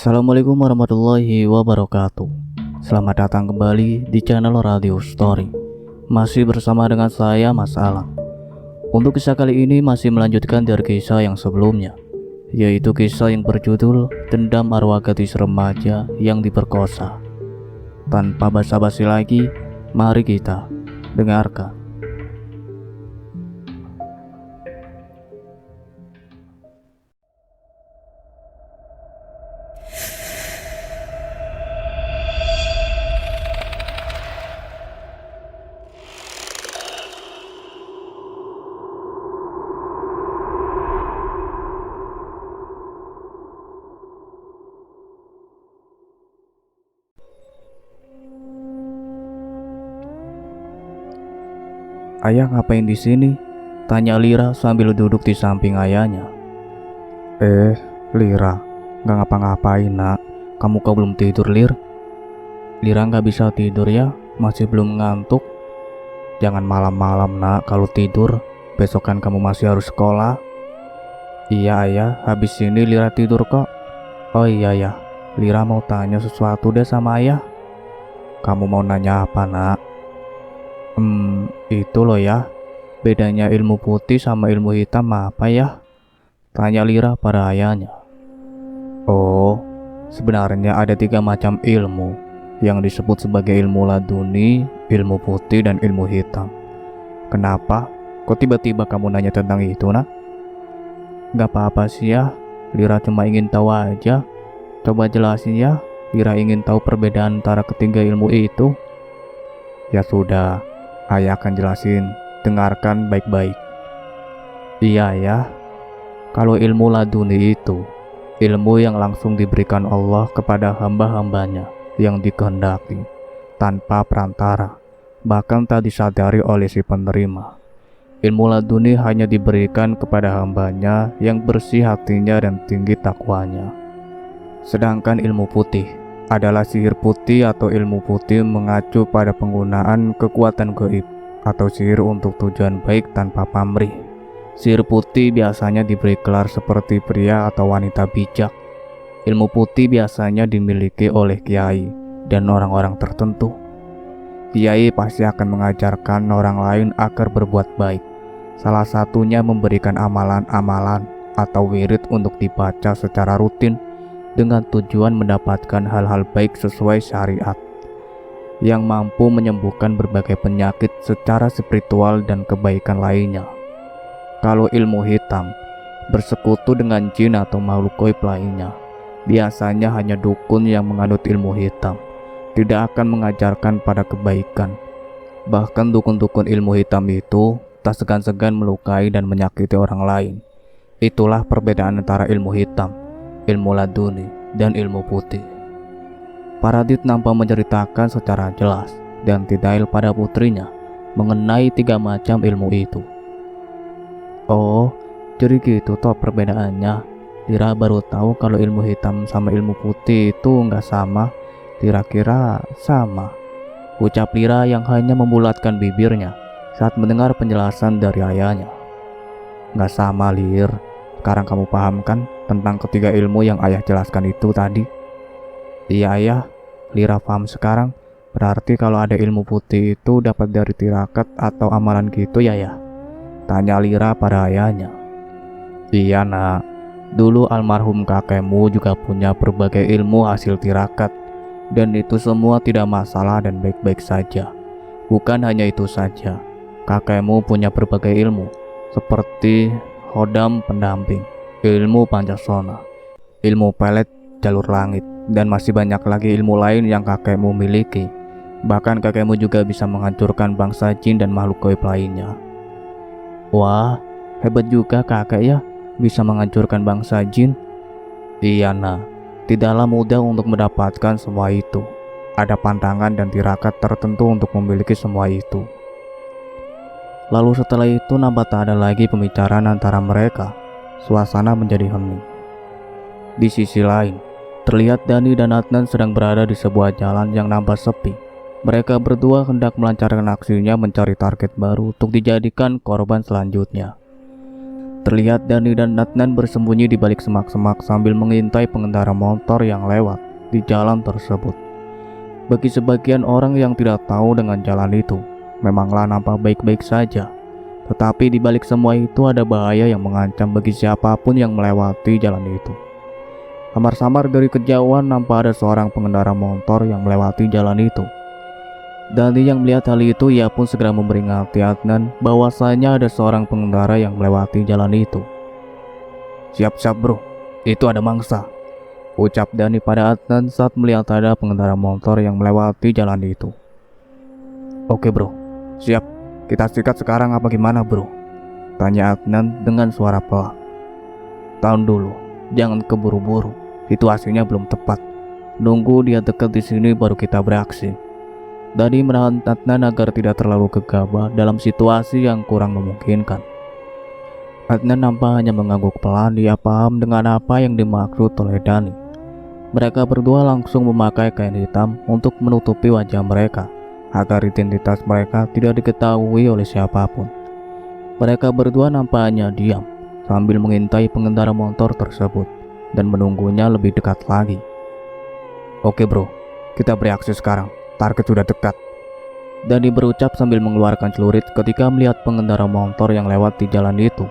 Assalamualaikum warahmatullahi wabarakatuh. Selamat datang kembali di channel Radio Story. Masih bersama dengan saya, Mas Alam. Untuk kisah kali ini masih melanjutkan dari kisah yang sebelumnya, yaitu kisah yang berjudul Dendam Arwah Gadis Remaja yang Diperkosa. Tanpa basa-basi lagi, mari kita dengarkan. "Ayah ngapain di sini?" tanya Lira sambil duduk di samping ayahnya. Lira, nggak ngapa-ngapain nak. Kamu kok belum tidur, Lir?" "Lira nggak bisa tidur ya, masih belum ngantuk." "Jangan malam-malam nak, kalau tidur besok kan kamu masih harus sekolah." "Iya ayah, habis ini Lira tidur kok." "Oh iya ya, Lira mau tanya sesuatu deh sama ayah." "Kamu mau nanya apa nak?" Itu loh ya, bedanya ilmu putih sama ilmu hitam apa ya?" tanya Lira pada ayahnya. "Oh, sebenarnya ada 3 macam ilmu yang disebut sebagai ilmu laduni, ilmu putih, dan ilmu hitam." "Kenapa? Kok tiba-tiba kamu nanya tentang itu nak?" "Gak apa-apa sih ya, Lira cuma ingin tahu aja. Coba jelasin ya, Lira ingin tahu perbedaan antara ketiga ilmu itu." "Ya sudah, ayah akan jelasin, dengarkan baik-baik." "Iya ya, kalau ilmu laduni itu ilmu yang langsung diberikan Allah kepada hamba-hambanya yang dikehendaki, tanpa perantara, bahkan tak disadari oleh si penerima. Ilmu laduni hanya diberikan kepada hambanya yang bersih hatinya dan tinggi takwanya. Sedangkan ilmu putih adalah sihir putih atau ilmu putih mengacu pada penggunaan kekuatan gaib atau sihir untuk tujuan baik tanpa pamrih. Sihir putih biasanya diberi gelar seperti pria atau wanita bijak. Ilmu putih biasanya dimiliki oleh kiai dan orang-orang tertentu. Kiai pasti akan mengajarkan orang lain agar berbuat baik. Salah satunya memberikan amalan-amalan atau wirid untuk dibaca secara rutin dengan tujuan mendapatkan hal-hal baik sesuai syariat, yang mampu menyembuhkan berbagai penyakit secara spiritual dan kebaikan lainnya. Kalau ilmu hitam bersekutu dengan jin atau makhluk gaib lainnya, biasanya hanya dukun yang menganut ilmu hitam, tidak akan mengajarkan pada kebaikan. Bahkan dukun-dukun ilmu hitam itu tak segan-segan melukai dan menyakiti orang lain. Itulah perbedaan antara ilmu hitam, ilmu laduni, dan ilmu putih." Paradit nampak menceritakan secara jelas dan detail pada putrinya mengenai 3 macam ilmu itu. "Oh, jadi gitu toh perbedaannya. Lira baru tahu kalau ilmu hitam sama ilmu putih itu nggak sama. Lira kira sama," ucap Lira yang hanya membulatkan bibirnya saat mendengar penjelasan dari ayahnya. "Nggak sama, Lir. Sekarang kamu paham kan tentang ketiga ilmu yang ayah jelaskan itu tadi?" "Iya ayah, Lira paham sekarang. Berarti kalau ada ilmu putih itu dapat dari tirakat atau amalan gitu ya ya?" tanya Lira pada ayahnya. "Iya nak, dulu almarhum kakekmu juga punya berbagai ilmu hasil tirakat, dan itu semua tidak masalah dan baik-baik saja. Bukan hanya itu saja, kakekmu punya berbagai ilmu seperti Hodam pendamping, ilmu pancasona, ilmu pelet jalur langit, dan masih banyak lagi ilmu lain yang kakekmu miliki. Bahkan kakekmu juga bisa menghancurkan bangsa jin dan makhluk gaib lainnya." "Wah, hebat juga kakek ya, bisa menghancurkan bangsa jin." "Iya nak, tidaklah mudah untuk mendapatkan semua itu. Ada pantangan dan tirakat tertentu untuk memiliki semua itu." Lalu setelah itu nampak tak ada lagi pembicaraan antara mereka. Suasana menjadi hening. Di sisi lain, terlihat Dani dan Adnan sedang berada di sebuah jalan yang nampak sepi. Mereka berdua hendak melancarkan aksinya mencari target baru untuk dijadikan korban selanjutnya. Terlihat Dani dan Adnan bersembunyi di balik semak-semak sambil mengintai pengendara motor yang lewat di jalan tersebut. Bagi sebagian orang yang tidak tahu dengan jalan itu, memanglah nampak baik-baik saja. Tetapi di balik semua itu ada bahaya yang mengancam bagi siapapun yang melewati jalan itu. Samar-samar dari kejauhan nampak ada seorang pengendara motor yang melewati jalan itu. Dani yang melihat hal itu, ia pun segera memperingati Adnan bahwasanya ada seorang pengendara yang melewati jalan itu. "Siap-siap bro, itu ada mangsa," ucap Dani pada Adnan saat melihat ada pengendara motor yang melewati jalan itu. "Oke bro, siap. Kita sikat sekarang apa gimana bro?" tanya Adnan dengan suara pelan. "Tahan dulu, jangan keburu-buru. Situasinya belum tepat. Nunggu dia dekat di sini baru kita beraksi." Dani menahan Adnan agar tidak terlalu gegabah dalam situasi yang kurang memungkinkan. Adnan nampak hanya mengangguk pelan. Dia paham dengan apa yang dimaksud oleh Dani. Mereka berdua langsung memakai kain hitam untuk menutupi wajah mereka agar identitas mereka tidak diketahui oleh siapapun. Mereka berdua nampaknya diam sambil mengintai pengendara motor tersebut dan menunggunya lebih dekat lagi. "Oke bro, kita bereaksi sekarang. Target sudah dekat," Dani berucap sambil mengeluarkan celurit ketika melihat pengendara motor yang lewat di jalan itu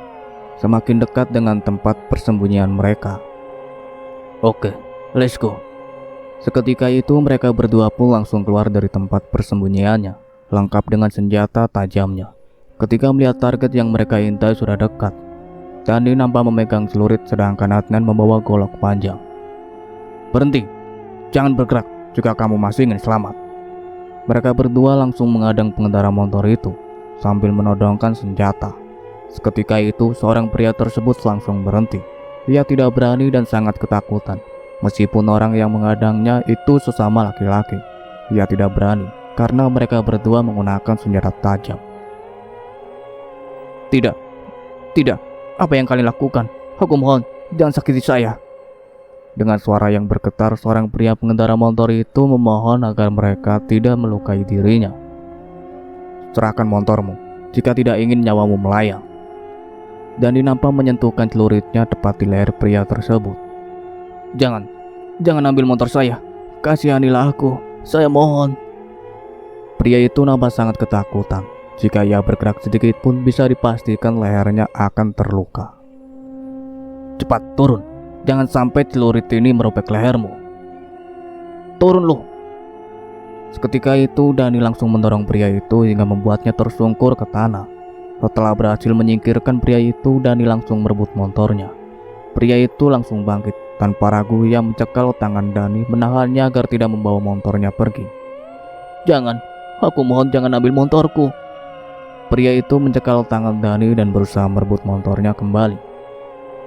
semakin dekat dengan tempat persembunyian mereka. "Oke, let's go." Seketika itu mereka berdua pun langsung keluar dari tempat persembunyiannya, lengkap dengan senjata tajamnya. Ketika melihat target yang mereka intai sudah dekat, Dani nampak memegang celurit sedangkan Adnan membawa golok panjang. "Berhenti, jangan bergerak jika kamu masih ingin selamat." Mereka berdua langsung menghadang pengendara motor itu sambil menodongkan senjata. Seketika itu seorang pria tersebut langsung berhenti. Dia tidak berani dan sangat ketakutan. Meskipun orang yang menghadangnya itu sesama laki-laki, dia tidak berani karena mereka berdua menggunakan senjata tajam. "Tidak, tidak, apa yang kalian lakukan? Aku mohon, jangan sakiti saya." Dengan suara yang bergetar, seorang pria pengendara motor itu memohon agar mereka tidak melukai dirinya. "Serahkan motormu jika tidak ingin nyawamu melayang." Dani nampak menyentuhkan celuritnya tepat di leher pria tersebut. Jangan ambil motor saya. Kasihanilah aku, saya mohon." Pria itu nampak sangat ketakutan. Jika ia bergerak sedikit pun bisa dipastikan lehernya akan terluka. "Cepat turun. Jangan sampai celurit ini merobek lehermu. Turun lu." Seketika itu Dani langsung mendorong pria itu hingga membuatnya tersungkur ke tanah. Setelah berhasil menyingkirkan pria itu, Dani langsung merebut motornya. Pria itu langsung bangkit. Tanpa ragu ia mencekal tangan Dani, menahannya agar tidak membawa motornya pergi. "Jangan, aku mohon jangan ambil motorku." Pria itu mencekal tangan Dani dan berusaha merebut motornya kembali.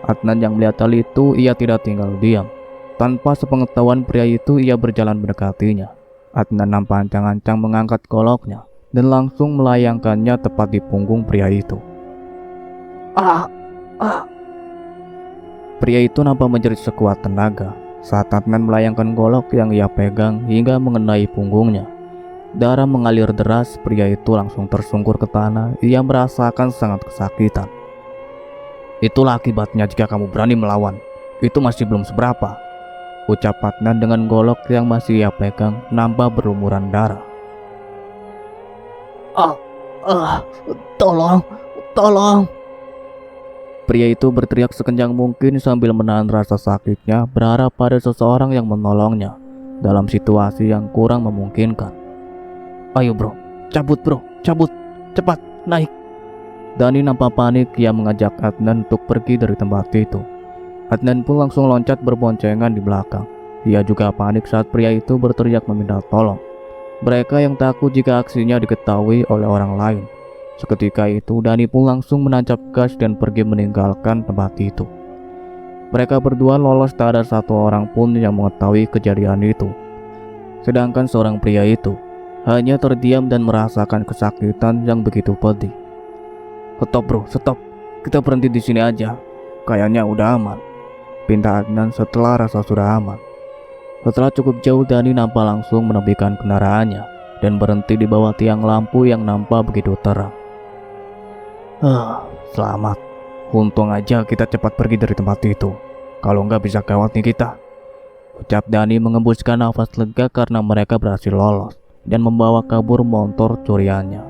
Adnan yang melihat hal itu, ia tidak tinggal diam. Tanpa sepengetahuan pria itu, ia berjalan mendekatinya. Adnan nampak ancang-ancang mengangkat goloknya dan langsung melayangkannya tepat di punggung pria itu. "Ah, ah!" Pria itu nampak menjerit sekuat tenaga saat Adnan melayangkan golok yang ia pegang hingga mengenai punggungnya. Darah mengalir deras, pria itu langsung tersungkur ke tanah. Ia merasakan sangat kesakitan. "Itulah akibatnya jika kamu berani melawan. Itu masih belum seberapa," ucap Adnan dengan golok yang masih ia pegang nampak berlumuran darah. Tolong, tolong." Pria itu berteriak sekencang mungkin sambil menahan rasa sakitnya, berharap pada seseorang yang menolongnya dalam situasi yang kurang memungkinkan. "Ayo bro, cabut, cepat, naik." Dani nampak panik. Ia mengajak Adnan untuk pergi dari tempat itu. Adnan pun langsung loncat berboncengan di belakang. Ia juga panik saat pria itu berteriak meminta tolong. Mereka yang takut jika aksinya diketahui oleh orang lain. Seketika itu Dani pun langsung menancap gas dan pergi meninggalkan tempat itu. Mereka berdua lolos, tak ada satu orang pun yang mengetahui kejadian itu. Sedangkan seorang pria itu hanya terdiam dan merasakan kesakitan yang begitu pedih. "Stop bro, stop. Kita berhenti di sini aja. Kayaknya udah aman," pinta Adnan setelah rasa sudah aman. Setelah cukup jauh, Dani nampak langsung menepikan kendaraannya dan berhenti di bawah tiang lampu yang nampak begitu terang. Selamat," Untung aja kita cepat pergi dari tempat itu. Kalau nggak bisa gawat nih kita. Ucap Dani mengembuskan nafas lega karena mereka berhasil lolos dan membawa kabur motor curiannya.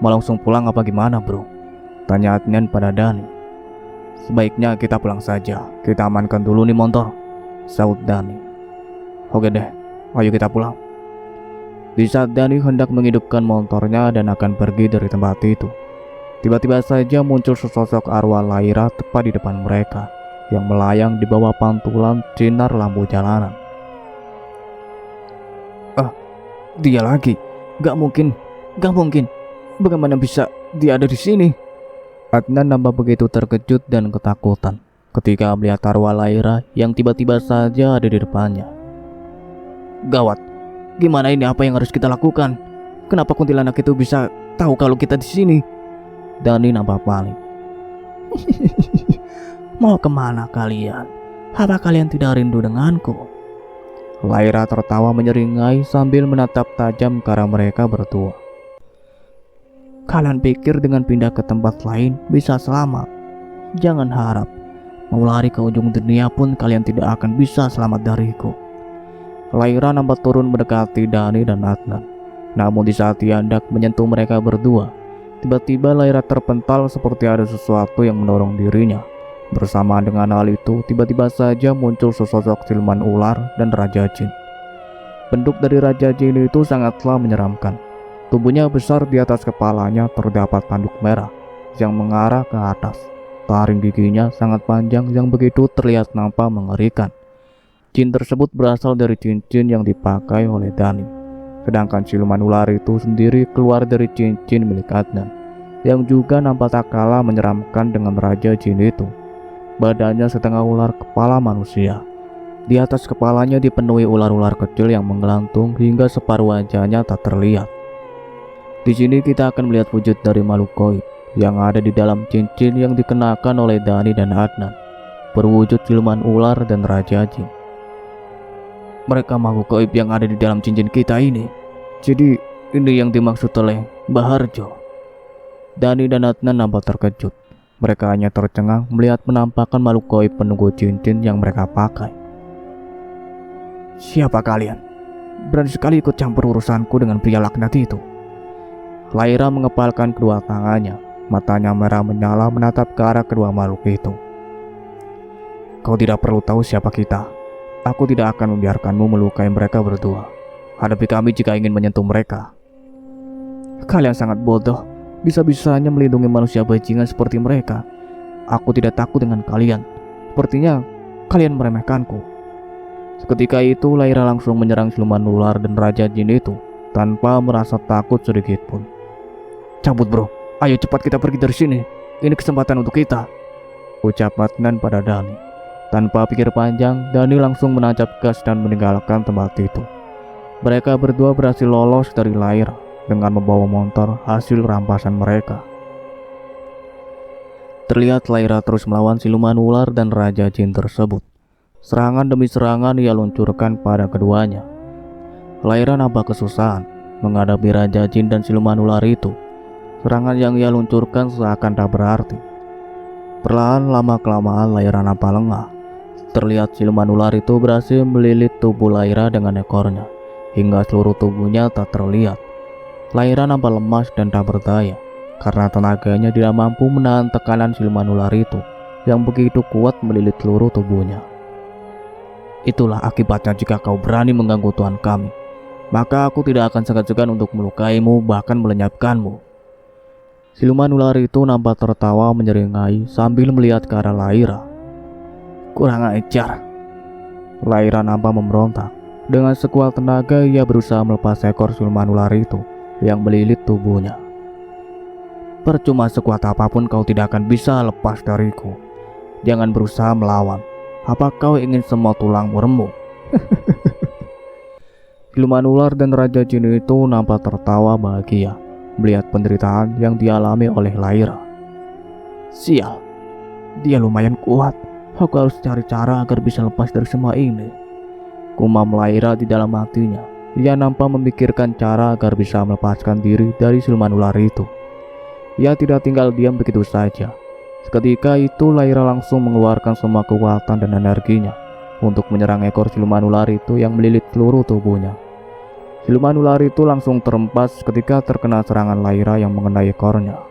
Mau langsung pulang apa gimana bro? Tanya Adnan pada Dani. Sebaiknya kita pulang saja. Kita amankan dulu nih motor, saut Dani. Oke deh, ayo kita pulang. Di saat Dani hendak menghidupkan motornya dan akan pergi dari tempat itu, tiba-tiba saja muncul sesosok arwah Laira tepat di depan mereka yang melayang di bawah pantulan sinar lampu jalanan. Ah, dia lagi. Gak mungkin. Bagaimana bisa dia ada di sini? Adnan nampak begitu terkejut dan ketakutan ketika melihat arwah Laira yang tiba-tiba saja ada di depannya. Gawat. Gimana ini, apa yang harus kita lakukan? Kenapa kuntilanak itu bisa tahu kalau kita di sini? Dani nampak panik. Mau kemana kalian? Apa kalian tidak rindu denganku? Laira tertawa menyeringai sambil menatap tajam ke arah mereka berdua. Kalian pikir dengan pindah ke tempat lain bisa selamat? Jangan harap. Mau lari ke ujung dunia pun kalian tidak akan bisa selamat dariku. Laira nampak turun mendekati Dani dan Adnan. Namun di saat ia hendak menyentuh mereka berdua, tiba-tiba Laira terpental seperti ada sesuatu yang mendorong dirinya. Bersamaan dengan hal itu, tiba-tiba saja muncul sesosok siluman ular dan Raja Jin. Bentuk dari Raja Jin itu sangatlah menyeramkan. Tubuhnya besar, di atas kepalanya terdapat tanduk merah yang mengarah ke atas. Taring giginya sangat panjang yang begitu terlihat nampak mengerikan. Jin tersebut berasal dari cincin yang dipakai oleh Dani. Sedangkan siluman ular itu sendiri keluar dari cincin milik Adnan, yang juga nampak tak kalah menyeramkan dengan Raja Jin itu. Badannya setengah ular kepala manusia. Di atas kepalanya dipenuhi ular-ular kecil yang menggelantung hingga separuh wajahnya tak terlihat. Di sini kita akan melihat wujud dari makhluk gaib yang ada di dalam cincin yang dikenakan oleh Dani dan Adnan, berwujud siluman ular dan Raja Jin. Mereka makhluk gaib yang ada di dalam cincin kita ini. Jadi ini yang dimaksud oleh Mbah Harjo. Dani dan Adnan nampak terkejut. Mereka hanya tercengang melihat penampakan makhluk gaib penunggu cincin yang mereka pakai. Siapa kalian? Berani sekali ikut campur urusanku dengan pria laknat itu. Laira mengepalkan kedua tangannya. Matanya merah menyala menatap ke arah kedua makhluk itu. Kau tidak perlu tahu siapa kita. Aku tidak akan membiarkanmu melukai mereka berdua. Hadapi kami jika ingin menyentuh mereka. Kalian sangat bodoh. Bisa-bisanya melindungi manusia bajingan seperti mereka. Aku tidak takut dengan kalian. Sepertinya kalian meremehkanku. Seketika itu Laira langsung menyerang siluman ular dan Raja Jin itu tanpa merasa takut sedikit pun. Cabut bro, ayo cepat kita pergi dari sini. Ini kesempatan untuk kita, ucap Adnan pada Dani. Tanpa pikir panjang, Dani langsung menancap gas dan meninggalkan tempat itu. Mereka berdua berhasil lolos dari Laira dengan membawa motor hasil rampasan mereka. Terlihat Laira terus melawan siluman ular dan Raja Jin tersebut. Serangan demi serangan ia luncurkan pada keduanya. Laira nampak kesusahan menghadapi Raja Jin dan siluman ular itu. Serangan yang ia luncurkan seakan tak berarti. Perlahan lama-kelamaan Laira nampak lengah. Terlihat siluman ular itu berhasil melilit tubuh Laira dengan ekornya, hingga seluruh tubuhnya tak terlihat. Laira nampak lemas dan tak berdaya, karena tenaganya tidak mampu menahan tekanan siluman ular itu, yang begitu kuat melilit seluruh tubuhnya. Itulah akibatnya jika kau berani mengganggu Tuhan kami. Maka aku tidak akan segan-segan untuk melukaimu, bahkan melenyapkanmu. Siluman ular itu nampak tertawa menyeringai sambil melihat ke arah Laira. Kurang ajar. Laira nampak memberontak. Dengan sekuat tenaga ia berusaha melepas ekor siluman ular itu yang melilit tubuhnya. Percuma sekuat apapun kau tidak akan bisa lepas dariku. Jangan berusaha melawan. Apa kau ingin semua tulangmu remuk? Siluman ular dan Raja Jin itu nampak tertawa bahagia melihat penderitaan yang dialami oleh Laira. Sial, dia lumayan kuat. Aku harus cari cara agar bisa lepas dari semua ini, gumam Laira di dalam hatinya. Ia nampak memikirkan cara agar bisa melepaskan diri dari siluman ular itu. Ia tidak tinggal diam begitu saja. Seketika itu Laira langsung mengeluarkan semua kekuatan dan energinya untuk menyerang ekor siluman ular itu yang melilit seluruh tubuhnya. Siluman ular itu langsung terempas ketika terkena serangan Laira yang mengenai ekornya.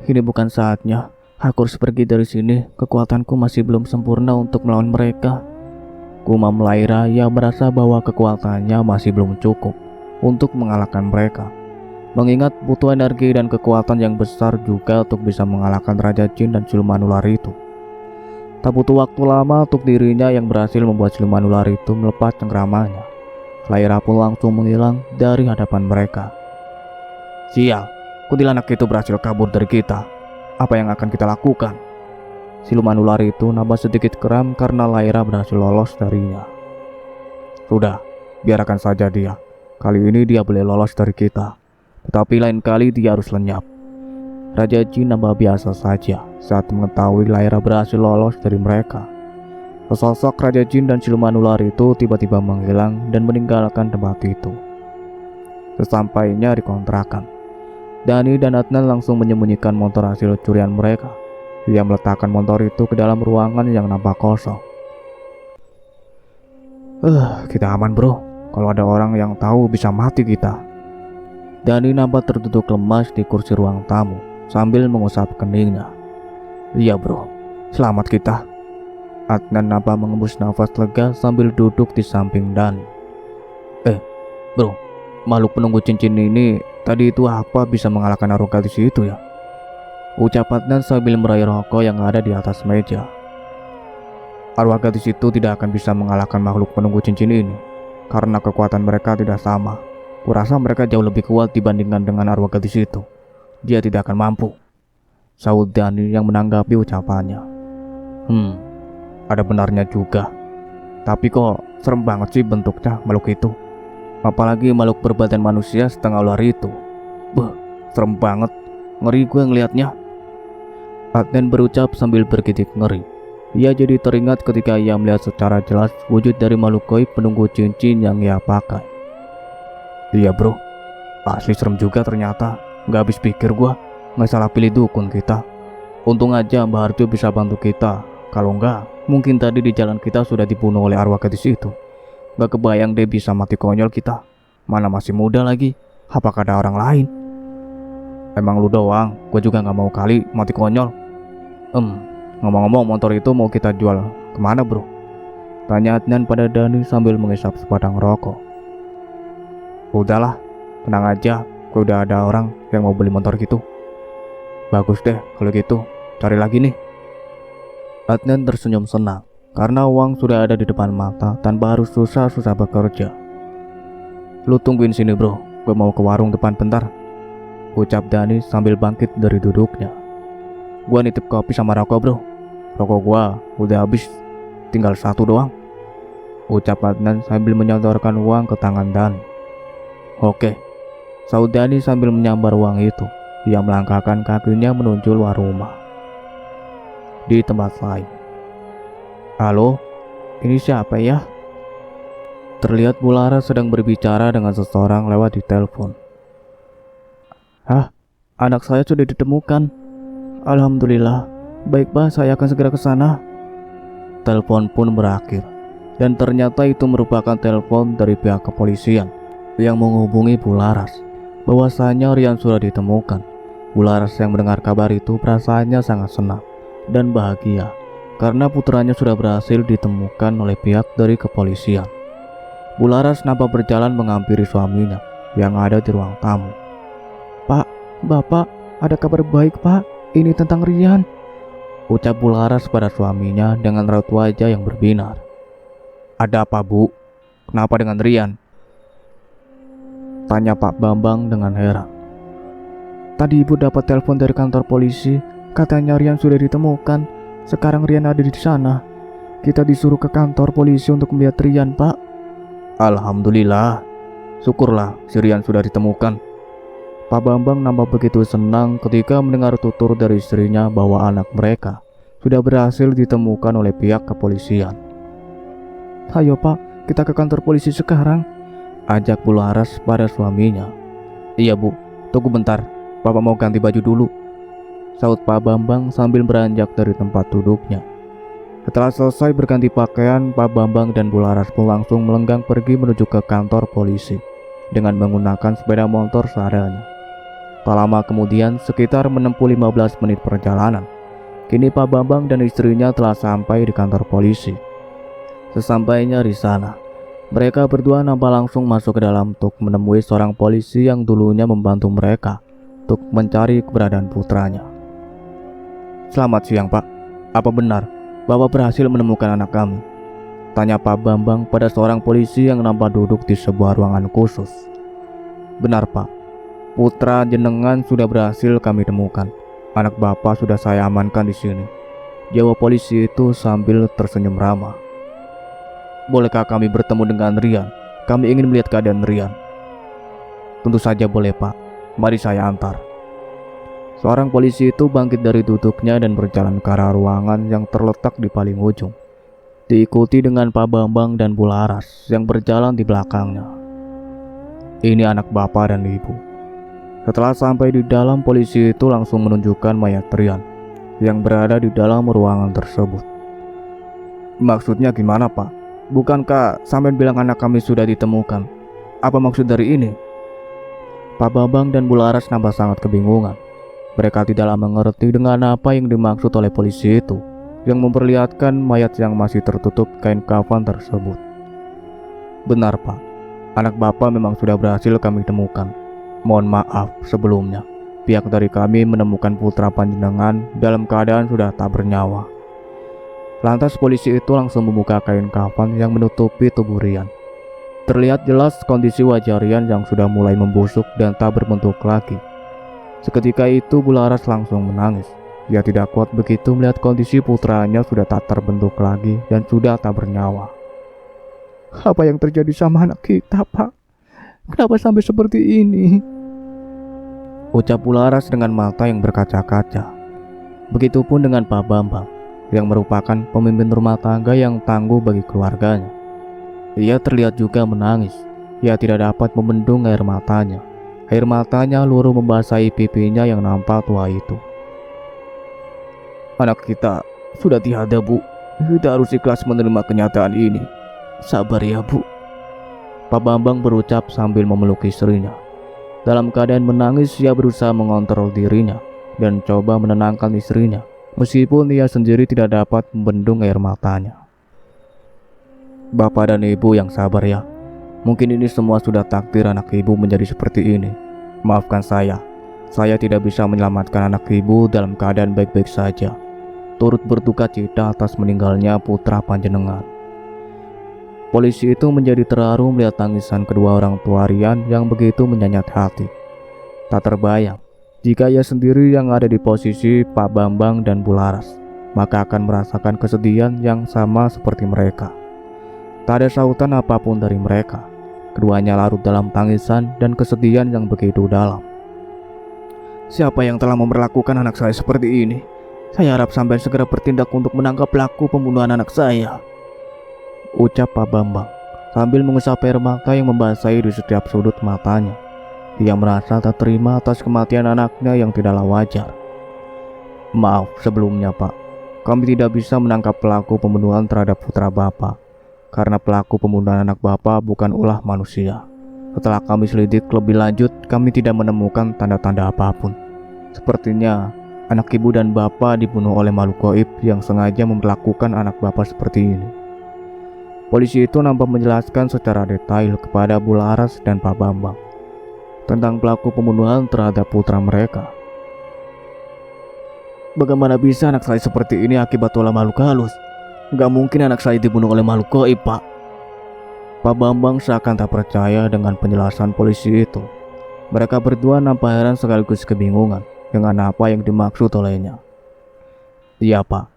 Ini bukan saatnya. Aku harus pergi dari sini. Kekuatanku masih belum sempurna untuk melawan mereka. Gumam Laira yang merasa bahwa kekuatannya masih belum cukup untuk mengalahkan mereka. Mengingat butuh energi dan kekuatan yang besar juga untuk bisa mengalahkan Raja Jin dan siluman ular itu. Tak butuh waktu lama untuk dirinya yang berhasil membuat siluman ular itu melepas cengkramannya. Laira pun langsung menghilang dari hadapan mereka. Sial, kuntilanak itu berhasil kabur dari kita. Apa yang akan kita lakukan? Siluman ular itu nambah sedikit geram karena Laira berhasil lolos darinya. Sudah, biarkan saja dia. Kali ini dia boleh lolos dari kita, tetapi lain kali dia harus lenyap. Raja Jin nambah biasa saja saat mengetahui Laira berhasil lolos dari mereka. Sosok Raja Jin dan siluman ular itu tiba-tiba menghilang dan meninggalkan tempat itu. Sesampainya di kontrakan, Dani dan Adnan langsung menyembunyikan motor hasil curian mereka. Dia meletakkan motor itu ke dalam ruangan yang nampak kosong. Kita aman bro. Kalau ada orang yang tahu bisa mati kita. Dani nampak terduduk lemas di kursi ruang tamu sambil mengusap keningnya. Iya bro, selamat kita. Adnan nampak mengembus nafas lega sambil duduk di samping Dani. Bro, makhluk penunggu cincin ini tadi itu apa bisa mengalahkan arwah gadis itu ya? Ucap Adnan sambil meraih rokok yang ada di atas meja. Arwah gadis itu tidak akan bisa mengalahkan makhluk penunggu cincin ini karena kekuatan mereka tidak sama. Kurasa mereka jauh lebih kuat dibandingkan dengan arwah gadis itu. Dia tidak akan mampu, sahut Dani yang menanggapi ucapannya. Ada benarnya juga. Tapi kok serem banget sih bentuknya makhluk itu. Apalagi makhluk berbadan manusia setengah ular itu. Serem banget. Ngeri gue ngelihatnya. Adnan berucap sambil bergidik ngeri. Ia jadi teringat ketika ia melihat secara jelas wujud dari makhluk gaib penunggu cincin yang ia pakai. Iya bro, asli serem juga ternyata. Gak habis pikir gua, gak salah pilih dukun kita. Untung aja Mbak Harjo bisa bantu kita. Kalau enggak, mungkin tadi di jalan kita sudah dibunuh oleh arwah gadis itu. Gak kebayang deh bisa mati konyol kita. Mana masih muda lagi. Apakah ada orang lain? Emang lu doang, gue juga gak mau kali mati konyol. Ngomong-ngomong motor itu mau kita jual kemana bro? Tanya Adnan pada Dani sambil mengisap sebatang rokok. Udahlah, tenang aja, gue udah ada orang yang mau beli motor gitu. Bagus deh kalau gitu, cari lagi nih. Adnan tersenyum senang karena uang sudah ada di depan mata tanpa harus susah-susah bekerja. Lu tungguin sini bro, gue mau ke warung depan bentar, ucap Dani sambil bangkit dari duduknya. Gua nitip kopi sama rokok bro. Rokok gua udah habis, tinggal satu doang, ucap Adnan sambil menyodorkan uang ke tangan Dani. Oke, sahut Dani sambil menyambar uang itu. Ia melangkahkan kakinya menuju luar rumah. Di tempat lain. Halo, ini siapa ya? Terlihat Bularas sedang berbicara dengan seseorang lewat di telepon. Hah, anak saya sudah ditemukan. Alhamdulillah, baik Pak, saya akan segera ke sana. Telepon pun berakhir, dan ternyata itu merupakan telepon dari pihak kepolisian yang menghubungi Bularas bahwasanya Rian sudah ditemukan. Bularas yang mendengar kabar itu perasaannya sangat senang dan bahagia karena putranya sudah berhasil ditemukan oleh pihak dari kepolisian. Bularas nampak berjalan menghampiri suaminya yang ada di ruang tamu. Pak, Bapak, ada kabar baik Pak. Ini tentang Rian, ucap Bularas pada suaminya dengan raut wajah yang berbinar. Ada apa bu? Kenapa dengan Rian? Tanya Pak Bambang dengan heran. Tadi ibu dapat telepon dari kantor polisi, katanya Rian sudah ditemukan. Sekarang Rian ada di sana. Kita disuruh ke kantor polisi untuk melihat Rian Pak. Alhamdulillah, syukurlah si Rian sudah ditemukan. Pak Bambang nampak begitu senang ketika mendengar tutur dari istrinya bahwa anak mereka sudah berhasil ditemukan oleh pihak kepolisian. Ayo Pak, kita ke kantor polisi sekarang, ajak Bularas pada suaminya. Iya Bu, tunggu bentar, Bapak mau ganti baju dulu. saut Pak Bambang sambil beranjak dari tempat duduknya. Setelah selesai berganti pakaian, Pak Bambang dan Bu Laras pun langsung melenggang pergi menuju ke kantor polisi dengan menggunakan sepeda motor seadanya. Tak lama kemudian, sekitar menempuh 15 menit perjalanan, kini Pak Bambang dan istrinya telah sampai di kantor polisi. Sesampainya di sana, mereka berdua nampak langsung masuk ke dalam untuk menemui seorang polisi yang dulunya membantu mereka untuk mencari keberadaan putranya. "Selamat siang, Pak. Apa benar Bapak berhasil menemukan anak kami?" tanya Pak Bambang pada seorang polisi yang nampak duduk di sebuah ruangan khusus. "Benar, Pak. Putra jenengan sudah berhasil kami temukan. Anak Bapak sudah saya amankan di sini," jawab polisi itu sambil tersenyum ramah. "Bolehkah kami bertemu dengan Rian? Kami ingin melihat keadaan Rian." "Tentu saja boleh, Pak. Mari saya antar." Seorang polisi itu bangkit dari duduknya dan berjalan ke arah ruangan yang terletak di paling ujung, diikuti dengan Pak Bambang dan Bu Laras yang berjalan di belakangnya. "Ini anak Bapak dan Ibu." Setelah sampai di dalam, polisi itu langsung menunjukkan mayat Rian yang berada di dalam ruangan tersebut. "Maksudnya gimana, Pak? Bukankah sampean bilang anak kami sudah ditemukan? Apa maksud dari ini?" Pak Bambang dan Bu Laras nampak sangat kebingungan. Mereka tidaklah mengerti dengan apa yang dimaksud oleh polisi itu yang memperlihatkan mayat yang masih tertutup kain kafan tersebut. "Benar, Pak. Anak Bapak memang sudah berhasil kami temukan. Mohon maaf sebelumnya. Pihak dari kami menemukan putra panjenengan dalam keadaan sudah tak bernyawa." Lantas polisi itu langsung membuka kain kafan yang menutupi tubuh Rian. Terlihat jelas kondisi wajah Rian yang sudah mulai membusuk dan tak berbentuk lagi. Seketika itu Bu Laras langsung menangis. Dia tidak kuat begitu melihat kondisi putranya sudah tak terbentuk lagi dan sudah tak bernyawa. "Apa yang terjadi sama anak kita, Pak? Kenapa sampai seperti ini?" ucap Bu Laras dengan mata yang berkaca-kaca. Begitupun dengan Pak Bambang yang merupakan pemimpin rumah tangga yang tangguh bagi keluarganya. Ia terlihat juga menangis. Ia tidak dapat membendung air matanya. Air matanya luruh membasahi pipinya yang nampak tua itu. "Anak kita sudah tiada, Bu. Kita harus ikhlas menerima kenyataan ini. Sabar ya, Bu." Pak Bambang berucap sambil memeluk istrinya. Dalam keadaan menangis, ia berusaha mengontrol dirinya dan coba menenangkan istrinya, meskipun ia sendiri tidak dapat membendung air matanya. "Bapak dan Ibu yang sabar ya. Mungkin ini semua sudah takdir anak Ibu menjadi seperti ini. Maafkan saya tidak bisa menyelamatkan anak Ibu dalam keadaan baik-baik saja. Turut berduka cita atas meninggalnya putra panjenengan." Polisi itu menjadi terharu melihat tangisan kedua orang tua Rian yang begitu menyayat hati. Tak terbayang, jika ia sendiri yang ada di posisi Pak Bambang dan Bu Laras, maka akan merasakan kesedihan yang sama seperti mereka. Tak ada sautan apapun dari mereka. Keduanya larut dalam tangisan dan kesedihan yang begitu dalam. "Siapa yang telah memperlakukan anak saya seperti ini? Saya harap sampai segera bertindak untuk menangkap pelaku pembunuhan anak saya," ucap Pak Bambang sambil mengusap air mata yang membasahi di setiap sudut matanya. Dia merasa tak terima atas kematian anaknya yang tidaklah wajar. "Maaf sebelumnya, Pak. Kami tidak bisa menangkap pelaku pembunuhan terhadap putra Bapak, karena pelaku pembunuhan anak Bapak bukan ulah manusia. Setelah kami selidik lebih lanjut, kami tidak menemukan tanda-tanda apapun. Sepertinya anak Ibu dan Bapak dibunuh oleh makhluk gaib yang sengaja memperlakukan anak Bapak seperti ini." Polisi itu nampak menjelaskan secara detail kepada Bu Laras dan Pak Bambang tentang pelaku pembunuhan terhadap putra mereka. "Bagaimana bisa anak saya seperti ini akibat ulah makhluk halus? Gak mungkin anak saya dibunuh oleh makhluk gaib, Pak." Pak Bambang seakan tak percaya dengan penjelasan polisi itu. Mereka berdua nampak heran sekaligus kebingungan dengan apa yang dimaksud olehnya. "Iya, Pak.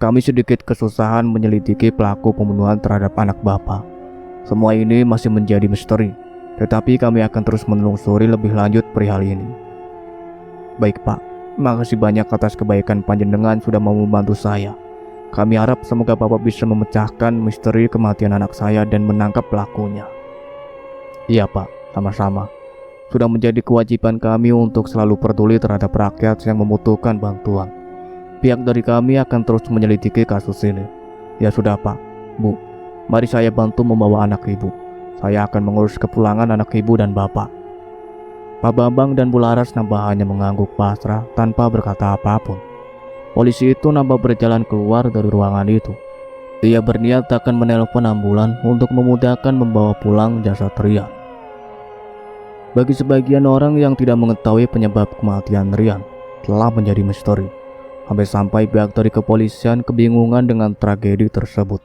Kami sedikit kesusahan menyelidiki pelaku pembunuhan terhadap anak Bapak. Semua ini masih menjadi misteri, tetapi kami akan terus menelusuri lebih lanjut perihal ini." "Baik, Pak. Makasih banyak atas kebaikan panjenengan sudah mau membantu saya. Kami harap semoga Bapak bisa memecahkan misteri kematian anak saya dan menangkap pelakunya." "Iya, Pak, sama-sama. Sudah menjadi kewajiban kami untuk selalu peduli terhadap rakyat yang membutuhkan bantuan. Pihak dari kami akan terus menyelidiki kasus ini. Ya sudah Pak, Bu, mari saya bantu membawa anak ibu. Saya akan mengurus kepulangan anak ibu dan bapak. Pak Bambang dan Bu Laras nambah hanya mengangguk pasrah tanpa berkata apapun. Polisi itu nambah berjalan keluar dari ruangan itu. Ia berniat akan menelpon ambulan untuk memudahkan membawa pulang jasad Rian. Bagi sebagian orang yang tidak mengetahui penyebab kematian Rian telah menjadi misteri. Sampai pihak dari kepolisian kebingungan dengan tragedi tersebut.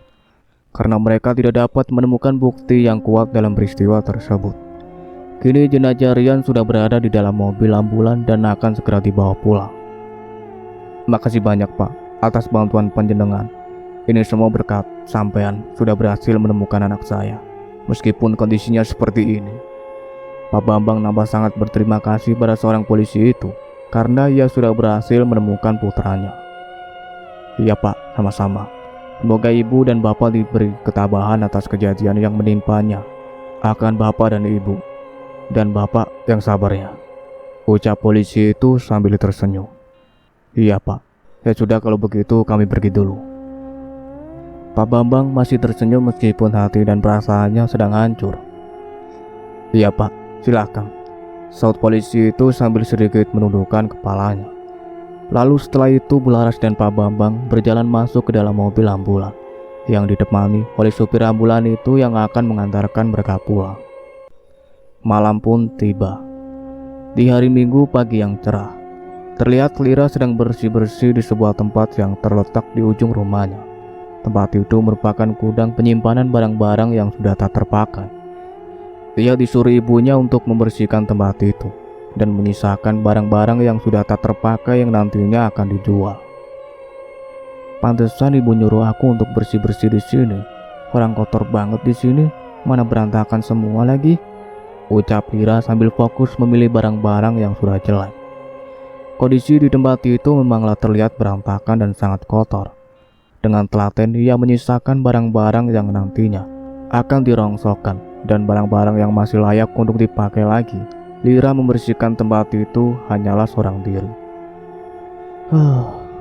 Karena mereka tidak dapat menemukan bukti yang kuat dalam peristiwa tersebut. Kini jenazah Rian sudah berada di dalam mobil ambulan dan akan segera dibawa pulang. Makasih banyak Pak atas bantuan panjenengan. Ini semua berkat sampean sudah berhasil menemukan anak saya. Meskipun kondisinya seperti ini. Pak Bambang nambah sangat berterima kasih pada seorang polisi itu karena ia sudah berhasil menemukan putranya. Iya Pak, sama-sama. Semoga ibu dan bapak diberi ketabahan atas kejadian yang menimpanya. Akan bapak dan ibu. Dan bapak yang sabar ya, ucap polisi itu sambil tersenyum. Iya Pak, ya sudah kalau begitu kami pergi dulu. Pak Bambang masih tersenyum meskipun hati dan perasaannya sedang hancur. Iya Pak, silakan, saut polisi itu sambil sedikit menundukkan kepalanya. Lalu setelah itu Bu Laras dan Pak Bambang berjalan masuk ke dalam mobil ambulan yang ditemani oleh supir ambulan itu yang akan mengantarkan mereka pulang. Malam pun tiba. Di hari Minggu pagi yang cerah, terlihat Lira sedang bersih-bersih di sebuah tempat yang terletak di ujung rumahnya. Tempat itu merupakan gudang penyimpanan barang-barang yang sudah tak terpakai. Ia disuruh ibunya untuk membersihkan tempat itu dan menyisakan barang-barang yang sudah tak terpakai yang nantinya akan dijual. Pantesan ibu nyuruh aku untuk bersih-bersih di sini. Orang kotor banget di sini, mana berantakan semua lagi. Ucap Lira sambil fokus memilih barang-barang yang sudah jelek. Kondisi di tempat itu memanglah terlihat berantakan dan sangat kotor. Dengan telaten ia menyisakan barang-barang yang nantinya akan dirongsokkan dan barang-barang yang masih layak untuk dipakai lagi. Lira membersihkan tempat itu hanyalah seorang diri.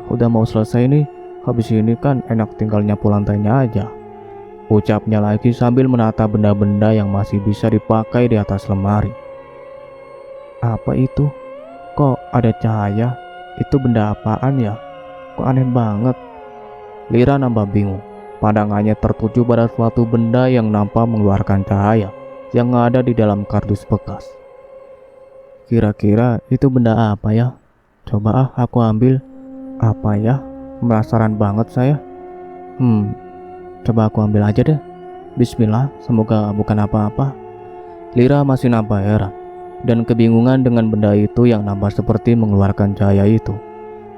Udah mau selesai nih, habis ini kan enak tinggal nyapu lantainya aja. Ucapnya lagi sambil menata benda-benda yang masih bisa dipakai di atas lemari. Apa itu? Kok ada cahaya? Itu benda apaan ya? Kok aneh banget? Lira nambah bingung. Pandangannya tertuju pada suatu benda yang nampak mengeluarkan cahaya yang ada di dalam kardus bekas. Kira-kira itu benda apa ya? Coba aku ambil. Apa ya? Penasaran banget saya. Coba aku ambil aja deh. Bismillah, semoga bukan apa-apa. Lira masih nampak heran dan kebingungan dengan benda itu yang nampak seperti mengeluarkan cahaya itu.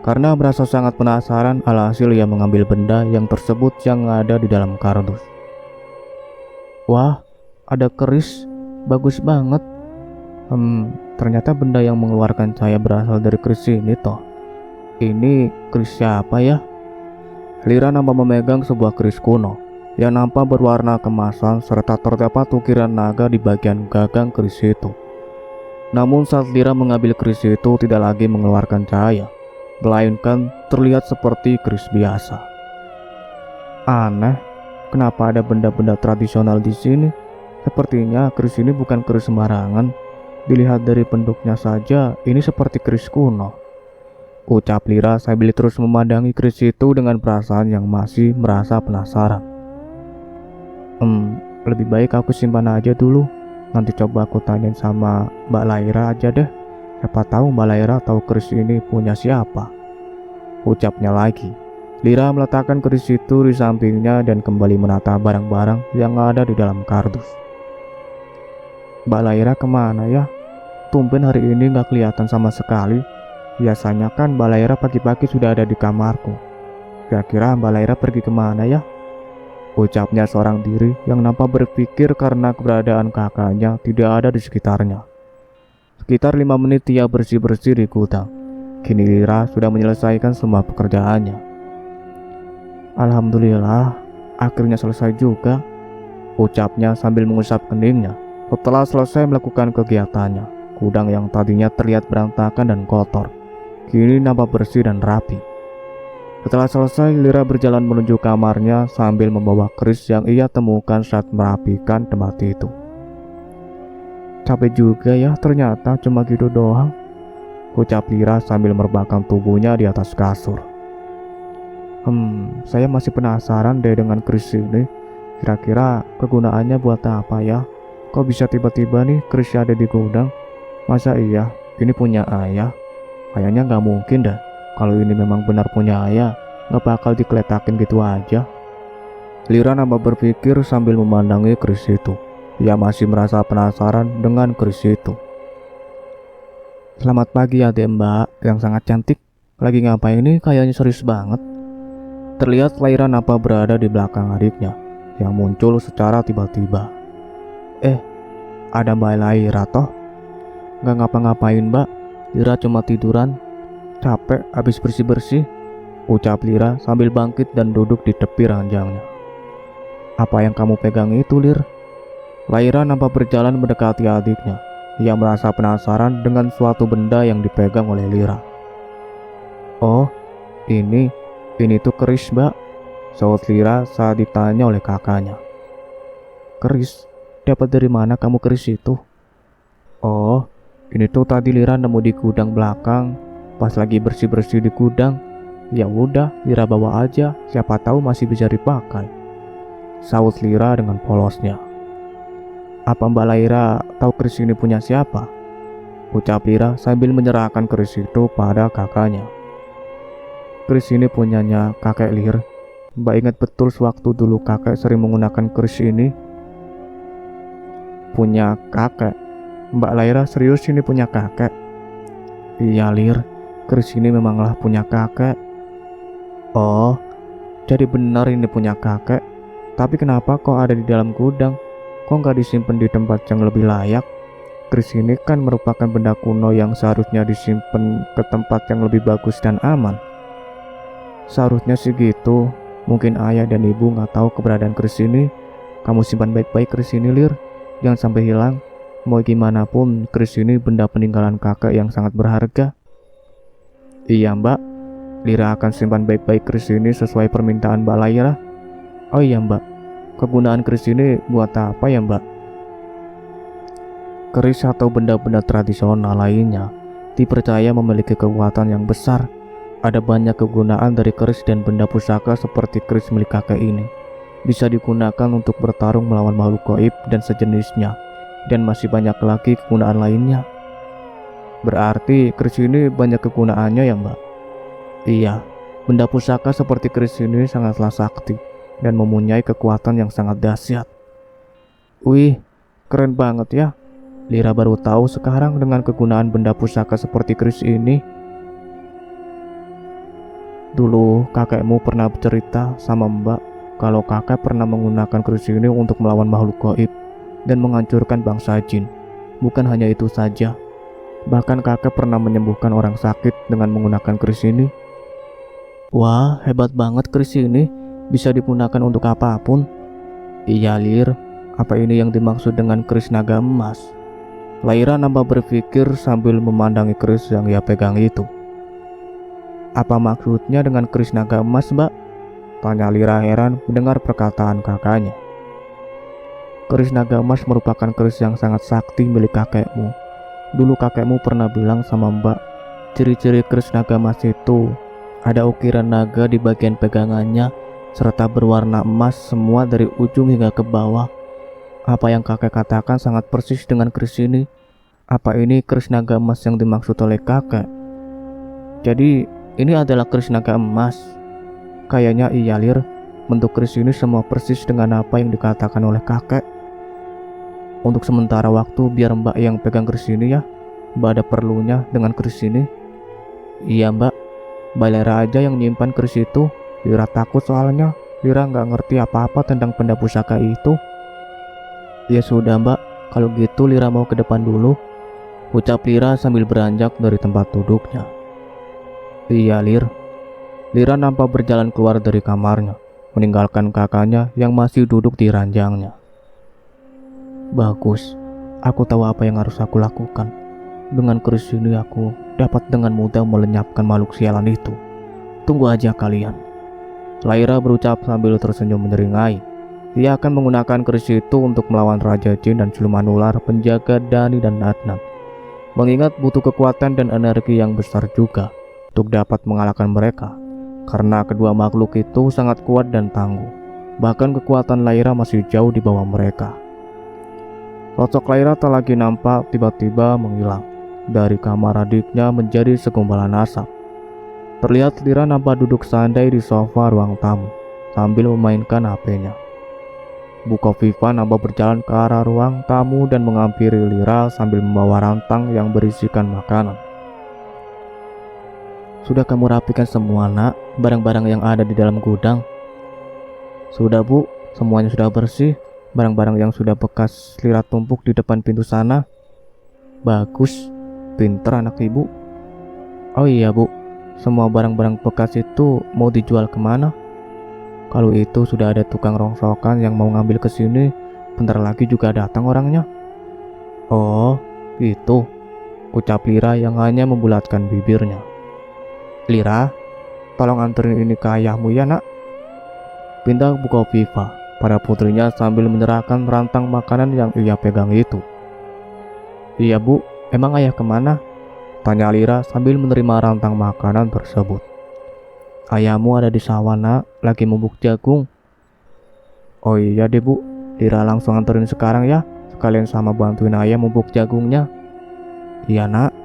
Karena merasa sangat penasaran, alhasil ia mengambil benda yang tersebut yang ada di dalam kardus. Wah, ada keris, bagus banget. Ternyata benda yang mengeluarkan cahaya berasal dari keris ini toh. Ini keris siapa ya? Lira nampak memegang sebuah keris kuno yang nampak berwarna kemasan serta terdapat ukiran naga di bagian gagang keris itu. Namun saat Lira mengambil keris itu tidak lagi mengeluarkan cahaya, melainkan terlihat seperti keris biasa. Aneh, kenapa ada benda-benda tradisional di sini? Sepertinya keris ini bukan keris sembarangan. Dilihat dari bentuknya saja, ini seperti keris kuno. Ucap Lira sambil terus memandangi keris itu dengan perasaan yang masih merasa penasaran. Lebih baik aku simpan aja dulu. Nanti coba aku tanyain sama Mbak Laira aja deh. Siapa tahu Mbak Laira tahu keris ini punya siapa. Ucapnya lagi. Lira meletakkan keris itu di sampingnya dan kembali menata barang-barang yang ada di dalam kardus. Mbak Laira kemana ya? Tumben hari ini gak kelihatan sama sekali. Biasanya kan Mbak Laira pagi-pagi sudah ada di kamarku. Kira-kira Mbak Laira pergi kemana ya? Ucapnya seorang diri yang nampak berpikir karena keberadaan kakaknya tidak ada di sekitarnya. Sekitar 5 menit ia bersih-bersih di gudang. Kini Lira sudah menyelesaikan semua pekerjaannya. Alhamdulillah, akhirnya selesai juga. Ucapnya sambil mengusap keningnya setelah selesai melakukan kegiatannya. Gudang yang tadinya terlihat berantakan dan kotor, kini nampak bersih dan rapi. Setelah selesai, Lira berjalan menuju kamarnya sambil membawa keris yang ia temukan saat merapikan tempat itu. Capek juga ya, ternyata cuma gitu doang, ucap Lira sambil merebahkan tubuhnya di atas kasur. Saya masih penasaran deh dengan keris ini. Kira-kira kegunaannya buat apa ya? Kok bisa tiba-tiba nih keris ada di gudang? Masa iya ini punya ayah? Kayaknya nggak mungkin dah. Kalau ini memang benar punya ayah, nggak bakal dikeletakin gitu aja. Lira nambah berpikir sambil memandangi keris itu. Ia masih merasa penasaran dengan keris itu. Selamat pagi adik mbak yang sangat cantik. Lagi ngapain nih, kayaknya serius banget. Terlihat Lira nampak berada di belakang adiknya yang muncul secara tiba-tiba. Ada mbak Lira toh? Nggak ngapa-ngapain mbak, Lira cuma tiduran. Capek habis bersih-bersih, ucap Lira sambil bangkit dan duduk di tepi ranjangnya. Apa yang kamu pegang itu, Lir? Lira nampak berjalan mendekati adiknya. Ia merasa penasaran dengan suatu benda yang dipegang oleh Lira. Oh, ini tuh keris mbak, sahut Lira saat ditanya oleh kakaknya. Keris? Dapat dari mana kamu keris itu? Oh, ini tuh tadi Lira nemu di gudang belakang. Pas lagi bersih-bersih di gudang, ya udah Lira bawa aja, siapa tahu masih bisa dipakai, sahut Lira dengan polosnya. Apa mbak Lira tahu keris ini punya siapa? Ucap Lira sambil menyerahkan keris itu pada kakaknya. Keris ini punyanya kakek Lir. Mbak ingat betul sewaktu dulu kakek sering menggunakan keris ini. Punya kakek? Mbak Lira serius ini punya kakek? Iya Lir, keris ini memanglah punya kakek. Oh, jadi benar ini punya kakek. Tapi kenapa kok ada di dalam gudang? Kok nggak disimpan di tempat yang lebih layak? Keris ini kan merupakan benda kuno yang seharusnya disimpan ke tempat yang lebih bagus dan aman. Seharusnya sih gitu. Mungkin ayah dan ibu nggak tahu keberadaan keris ini. Kamu simpan baik-baik keris ini Lir, jangan sampai hilang. Mau gimana pun keris ini benda peninggalan kakek yang sangat berharga. Iya mbak, Lira akan simpan baik-baik keris ini sesuai permintaan mbak Lira. Oh iya mbak, kegunaan keris ini buat apa ya mbak? Keris atau benda-benda tradisional lainnya dipercaya memiliki kekuatan yang besar. Ada banyak kegunaan dari keris dan benda pusaka seperti keris milik kakek ini. Bisa digunakan untuk bertarung melawan makhluk gaib dan sejenisnya, dan masih banyak lagi kegunaan lainnya. Berarti keris ini banyak kegunaannya ya mbak? Iya, benda pusaka seperti keris ini sangatlah sakti dan mempunyai kekuatan yang sangat dahsyat. Wih, keren banget ya. Lira baru tahu sekarang dengan kegunaan benda pusaka seperti keris ini. Dulu kakekmu pernah bercerita sama mbak kalau kakek pernah menggunakan keris ini untuk melawan makhluk gaib dan menghancurkan bangsa jin. Bukan hanya itu saja, bahkan kakek pernah menyembuhkan orang sakit dengan menggunakan keris ini. Wah, hebat banget keris ini, bisa digunakan untuk apapun. Iya Lir, apa ini yang dimaksud dengan keris naga emas? Lira nambah berpikir sambil memandangi keris yang ia pegang itu. Apa maksudnya dengan keris naga emas mbak? Tanya Lira heran mendengar perkataan kakaknya. Keris naga emas merupakan keris yang sangat sakti milik kakekmu. Dulu kakekmu pernah bilang sama mbak, ciri-ciri keris naga emas itu ada ukiran naga di bagian pegangannya serta berwarna emas semua dari ujung hingga ke bawah. Apa yang kakek katakan sangat persis dengan keris ini. Apa ini keris naga emas yang dimaksud oleh kakek? Jadi ini adalah keris naga emas. Kayaknya iya Lir, bentuk keris ini semua persis dengan apa yang dikatakan oleh kakek. Untuk sementara waktu biar mbak yang pegang keris ini ya. Mbak ada perlunya dengan keris ini. Iya mbak, Mbak Lira aja yang nyimpan keris itu. Lira takut soalnya Lira nggak ngerti apa-apa tentang benda pusaka itu. Ya sudah mbak, kalau gitu Lira mau ke depan dulu, ucap Lira sambil beranjak dari tempat duduknya. Iya Lir. Lira nampak berjalan keluar dari kamarnya, meninggalkan kakaknya yang masih duduk di ranjangnya. Bagus, aku tahu apa yang harus aku lakukan. dengan keris ini aku dapat dengan mudah melenyapkan makhluk sialan itu. Tunggu aja kalian. Lyra berucap sambil tersenyum menyeringai. Dia akan menggunakan keris itu untuk melawan Raja Jin dan siluman ular penjaga Dani dan Adnan. Mengingat butuh kekuatan dan energi yang besar juga untuk dapat mengalahkan mereka, karena kedua makhluk itu sangat kuat dan tangguh. Bahkan kekuatan Lyra masih jauh di bawah mereka. Sosok Lyra tak lagi nampak tiba-tiba menghilang. Dari kamar adiknya menjadi segumpalan asap. Terlihat Lyra nampak duduk santai di sofa ruang tamu sambil memainkan HP-nya. Bu Kofifa nampak berjalan ke arah ruang tamu dan menghampiri Lyra sambil membawa rantang yang berisikan makanan. Sudah kamu rapikan semua, nak, barang-barang yang ada di dalam gudang? Sudah, Bu, semuanya sudah bersih. Barang-barang yang sudah bekas Lyra tumpuk di depan pintu sana. Bagus, pinter anak ibu. Oh iya, Bu, semua barang-barang bekas itu mau dijual kemana? Kalau itu sudah ada tukang rongsokan yang mau ngambil ke sini, bentar lagi juga datang orangnya. Oh, itu, ucap Lyra yang hanya membulatkan bibirnya. Lyra, tolong anterin ini ke ayahmu ya, nak. Pindah Bu Kofifa pada putrinya sambil menyerahkan rantang makanan yang ia pegang itu. Iya, Bu, emang ayah kemana? Tanya Lyra sambil menerima rantang makanan tersebut. Ayahmu ada di sawah, nak, lagi membuk jagung. Oh iya deh, Bu, Lyra langsung anterin sekarang ya, sekalian sama bantuin ayah membuk jagungnya. Iya, nak,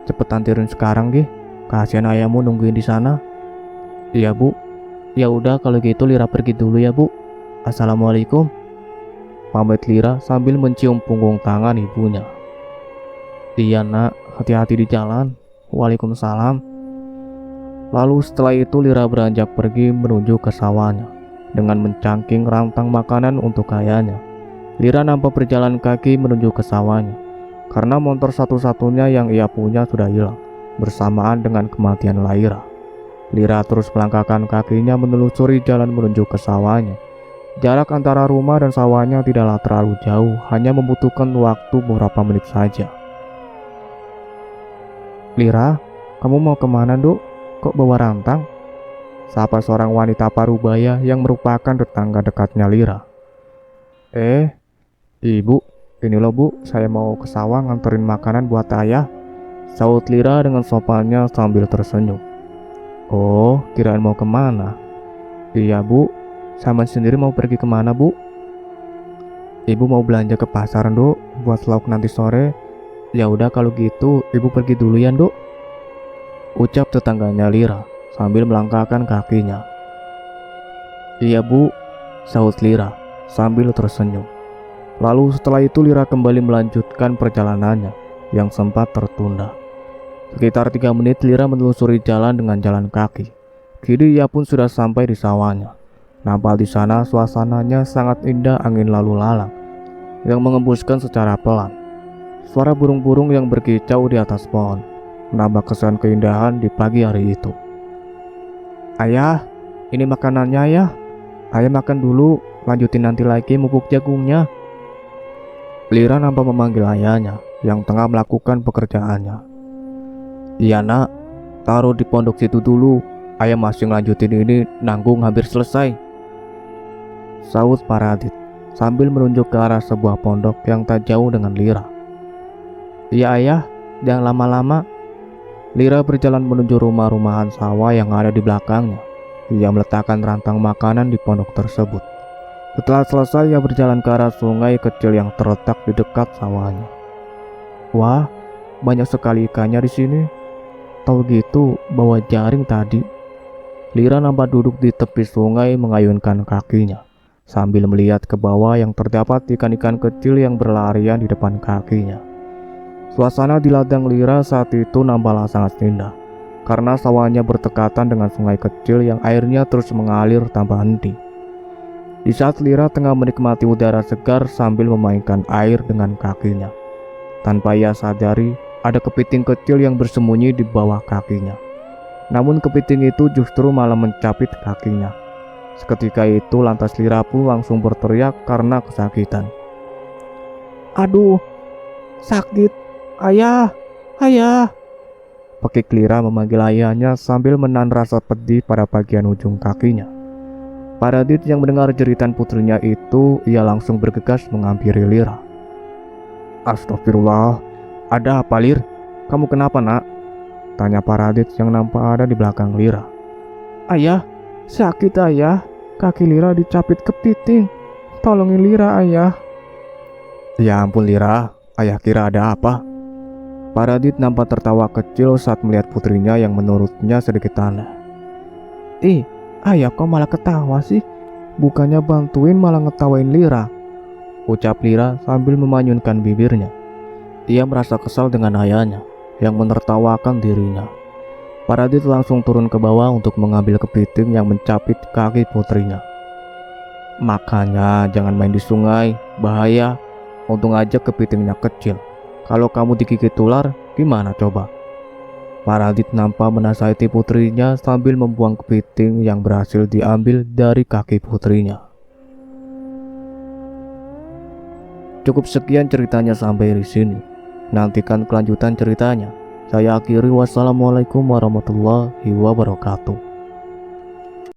cepet anterin sekarang gih, kasihan ayahmu nungguin di sana. Iya, Bu. Ya udah kalau gitu Lyra pergi dulu ya, Bu. Assalamualaikum. Pamit Lyra sambil mencium punggung tangan ibunya. Iya, nak, hati-hati di jalan. Waalaikumsalam. Lalu setelah itu Lyra beranjak pergi menuju ke sawahnya dengan mencangking rantang makanan untuk ayahnya. Lyra nampak berjalan kaki menuju ke sawahnya karena motor satu-satunya yang ia punya sudah hilang bersamaan dengan kematian Lyra. Lyra terus melangkahkan kakinya menelusuri jalan menuju ke sawahnya. Jarak antara rumah dan sawahnya tidaklah terlalu jauh, hanya membutuhkan waktu beberapa menit saja. Lyra, kamu mau kemana, Duk? Kok bawa rantang? Sapa seorang wanita parubaya yang merupakan tetangga dekatnya Lyra. Ibu, ini loh, Bu, saya mau ke sawah nganterin makanan buat ayah, saut Lyra dengan sopannya sambil tersenyum. Oh, kirain mau kemana? Iya, Bu, sama sendiri mau pergi kemana, Bu? Ibu mau belanja ke pasar, Duk, buat lauk nanti sore. Ya udah kalau gitu, ibu pergi dulu ya, Duk, ucap tetangganya Lyra sambil melangkahkan kakinya. Iya, Bu, saut Lyra sambil tersenyum. Lalu setelah itu Lyra kembali melanjutkan perjalanannya yang sempat tertunda. Sekitar 3 menit Lyra menelusuri jalan dengan jalan kaki. Kini ia pun sudah sampai di sawahnya. Nampak di sana suasananya sangat indah, angin lalu lalang yang mengembuskan secara pelan. Suara burung-burung yang berkicau di atas pohon menambah kesan keindahan di pagi hari itu. Ayah, ini makanannya, Ayah. Ayah makan dulu, lanjutin nanti lagi mubuk jagungnya. Lyra nampak memanggil ayahnya yang tengah melakukan pekerjaannya. Iya, nak, taruh di pondok situ dulu. Ayah masih ngelanjutin ini, nanggung hampir selesai, saut Paradit sambil menunjuk ke arah sebuah pondok yang tak jauh dengan Lyra. Iya, Ayah, jangan lama-lama. Lyra berjalan menuju rumah-rumahan sawah yang ada di belakangnya. Ia meletakkan rantang makanan di pondok tersebut. Setelah selesai, ia berjalan ke arah sungai kecil yang terletak di dekat sawahnya. Wah, banyak sekali ikannya di sini. Tahu gitu, bawa jaring tadi. Lyra nampak duduk di tepi sungai mengayunkan kakinya sambil melihat ke bawah yang terdapat ikan-ikan kecil yang berlarian di depan kakinya. Suasana di ladang Lyra saat itu nampaklah sangat indah karena sawahnya berdekatan dengan sungai kecil yang airnya terus mengalir tanpa henti. Di saat Lyra tengah menikmati udara segar sambil memainkan air dengan kakinya, tanpa ia sadari ada kepiting kecil yang bersembunyi di bawah kakinya. Namun kepiting itu justru malah mencapit kakinya. Seketika itu lantas Lyra pun langsung berteriak karena kesakitan. Aduh, sakit, Ayah. Ayah! Pekik Lira memanggil ayahnya sambil menahan rasa pedih pada bagian ujung kakinya. Paradit yang mendengar jeritan putrinya itu, ia langsung bergegas menghampiri Lira. Astagfirullah, ada apa Lir? Kamu kenapa nak? Tanya Paradit yang nampak ada di belakang Lira. Ayah, sakit ayah, kaki Lira dicapit kepiting. Tolongin Lira ayah. Ya ampun Lira, ayah kira ada apa? Paradit nampak tertawa kecil saat melihat putrinya yang menurutnya sedikit aneh. Ayah kok malah ketawa sih? Bukannya bantuin malah ngetawain Lira, ucap Lira sambil memanyunkan bibirnya. Ia merasa kesal dengan ayahnya yang menertawakan dirinya. Paradit langsung turun ke bawah untuk mengambil kepiting yang mencapit kaki putrinya. Makanya jangan main di sungai, bahaya. Untung aja kepitingnya kecil. Kalau kamu digigit ular, gimana coba? Paradit nampak menasihati putrinya sambil membuang kepiting yang berhasil diambil dari kaki putrinya. Cukup sekian ceritanya sampai di sini. Nantikan kelanjutan ceritanya. Saya akhiri, wassalamualaikum warahmatullahi wabarakatuh.